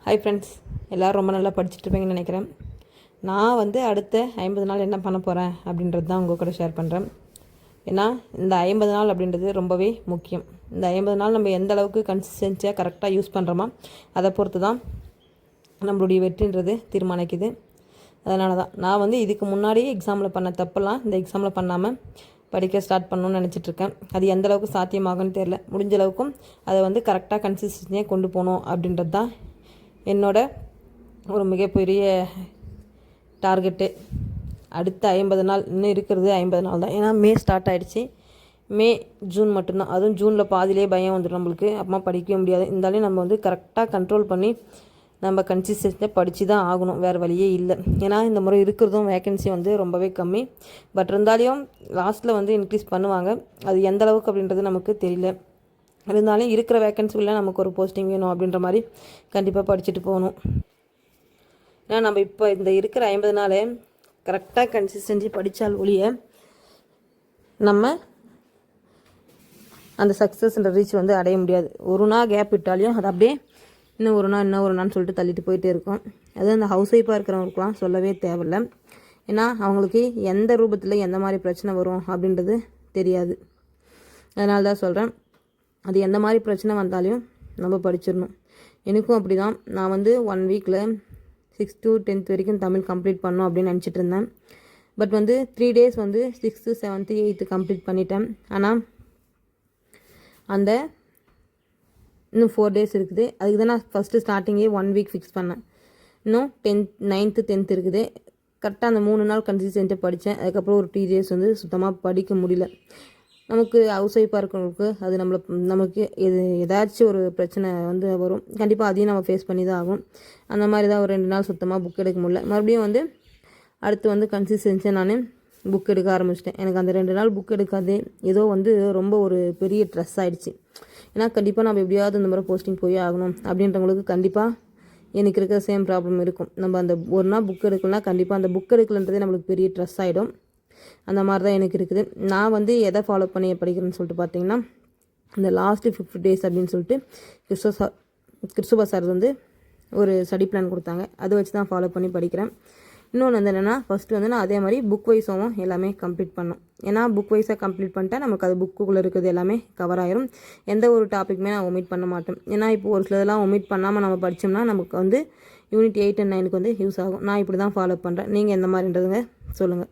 Hi friends, எல்லோரும் ரொம்ப நல்லா படிச்சுட்ருப்பீங்கன்னு நினைக்கிறேன். நான் அடுத்த 50 நாள் என்ன பண்ண போகிறேன் அப்படின்றது தான் உங்கள் கூட ஷேர் பண்ணுறேன். ஏன்னா இந்த 50 நாள் அப்படின்றது ரொம்பவே முக்கியம். இந்த 50 நாள் நம்ம எந்த அளவுக்கு கன்சிஸ்டன்சியாக கரெக்டாக யூஸ் பண்ணுறோமோ அதை பொறுத்து தான் நம்மளுடைய வெற்றின்றது தீர்மானிக்குது. அதனால தான் நான் இதுக்கு முன்னாடி எக்ஸாமில் பண்ண தப்பெல்லாம் இந்த எக்ஸாமில் பண்ணாமல் படிக்க ஸ்டார்ட் பண்ணணும்னு நினச்சிட்ருக்கேன். அது எந்த அளவுக்கு சாத்தியமாகும்னு தெரில. முடிஞ்ச அளவுக்கும் அதை கரெக்டாக கன்சிஸ்டன்சியாக கொண்டு போகணும் அப்படின்றது தான் என்னோட ஒரு மிகப்பெரிய டார்கெட்டு. அடுத்த 50 நாள் இன்னும் இருக்கிறது 50 நாள் தான். ஏன்னா மே ஸ்டார்ட் ஆகிடுச்சு. மே ஜூன் மட்டும்தான். அதுவும் ஜூனில் பாதிலே பயம் வந்துடும் நம்மளுக்கு. அப்புறமா படிக்கவே முடியாது. இருந்தாலும் நம்ம கரெக்டாக கண்ட்ரோல் பண்ணி நம்ம கன்சிஸ்டன்சியாக படித்து தான் ஆகணும். வேறு வழியே இல்லை. ஏன்னா இந்த முறை இருக்கிறதும் வேக்கன்சி ரொம்பவே கம்மி. பட் இருந்தாலும் லாஸ்ட்டில் இன்க்ரீஸ் பண்ணுவாங்க. அது எந்த அளவுக்கு அப்படின்றது நமக்கு தெரியல. இருந்தாலும் இருக்கிற வேக்கன்சிக்குள்ளே நமக்கு ஒரு போஸ்டிங் வேணும் அப்படின்ற மாதிரி கண்டிப்பாக படிச்சுட்டு போகணும். ஏன்னா நம்ம இப்போ இந்த இருக்கிற 50 நாள் கரெக்டாக கன்சிஸ்டன்சி படித்தால் ஒழிய நம்ம அந்த சக்ஸஸ்ன்ற ரீச் அடைய முடியாது. ஒரு நாள் கேப் விட்டாலையும் அது அப்படியே இன்னும் ஒரு நாள்னு சொல்லிட்டு தள்ளிட்டு போயிட்டே இருக்கும். அதுவும் அந்த ஹவுஸ் ஒய்ஃபாக இருக்கிறவங்களுக்குலாம் சொல்லவே தேவையில்லை. ஏன்னா அவங்களுக்கு எந்த ரூபத்தில் எந்த மாதிரி பிரச்சனை வரும் அப்படின்றது தெரியாது. அதனால தான் சொல்கிறேன், அது எந்த மாதிரி பிரச்சனை வந்தாலும் நம்ம படிச்சிடணும். எனக்கும் அப்படி தான். நான் 1 வீக்கில் 6th to 10th வரைக்கும் தமிழ் கம்ப்ளீட் பண்ணோம் அப்படின்னு நினச்சிட்டு இருந்தேன். But 3 days 6th 7th 8th complete பண்ணிட்டேன். ஆனால் இன்னும் 4 days இருக்குது. அதுக்கு தான் நான் ஃபஸ்ட்டு ஸ்டார்டிங்கே 1 வீக் ஃபிக்ஸ் பண்ணேன். இன்னும் 9th 10th இருக்குது. கரெக்டாக அந்த 3 நாள் கன்சிஸ்டன்ட்டாக படித்தேன். அதுக்கப்புறம் ஒரு 2 days சுத்தமாக படிக்க முடியல. நமக்கு ஹவுஸ் ஒய்ஃபாக இருக்கிறவங்களுக்கு அது நமக்கு ஏதாச்சும் ஒரு பிரச்சனை வரும். கண்டிப்பாக அதையும் நம்ம ஃபேஸ் பண்ணி தான் ஆகும். அந்த மாதிரி தான் ஒரு 2 நாள் சுத்தமாக புக் எடுக்க முடியல. மறுபடியும் அடுத்து கன்சிஸ்டன்சியாக நான் புக் எடுக்க ஆரம்பிச்சிட்டேன். எனக்கு அந்த 2 நாள் புக் எடுக்காது ஏதோ ரொம்ப ஒரு பெரிய ஸ்ட்ரெஸ் ஆகிடுச்சு. ஏன்னா கண்டிப்பாக நம்ம எப்படியாவது இந்த மாதிரி போஸ்டிங் போய் ஆகணும் அப்படின்றவங்களுக்கு கண்டிப்பாக எனக்கு இருக்கிற சேம் ப்ராப்ளம் இருக்கும். நம்ம அந்த ஒரு நாள் புக் எடுக்கலனா கண்டிப்பாக அந்த புக் எடுக்கலன்றதே நம்மளுக்கு பெரிய ஸ்ட்ரெஸ் ஆகிடும். அந்த மாதிரி தான் எனக்கு இருக்குது. நான் எதை ஃபாலோ பண்ணி படிக்கிறேன்னு சொல்லிட்டு பார்த்தீங்கன்னா, இந்த லாஸ்ட்டு 50 days அப்படின்னு சொல்லிட்டு கிறிஸ்துவ சார் ஒரு ஸ்டடி பிளான் கொடுத்தாங்க. அதை வச்சு தான் ஃபாலோ பண்ணி படிக்கிறேன். இன்னொன்று என்னென்னா, ஃபஸ்ட்டு நான் அதே மாதிரி புக் வைஸாகவும் எல்லாமே கம்ப்ளீட் பண்ணோம். ஏன்னா புக் வைஸாக கம்ப்ளீட் பண்ணிட்டா நமக்கு அது புக்குள்ளே இருக்கிறது எல்லாமே கவர் ஆயிரும். எந்த ஒரு டாப்பிக்குமே நான் ஒமிட் பண்ண மாட்டேன். ஏன்னா இப்போ ஒரு சிலதெல்லாம் ஒமிட் பண்ணாமல் நம்ம படித்தோம்னா நமக்கு யூனிட் 8 and 9க்கு யூஸ் ஆகும். நான் இப்படி தான் ஃபாலோ பண்ணுறேன். நீங்கள் எந்த மாதிரின்றதுங்க சொல்லுங்கள்.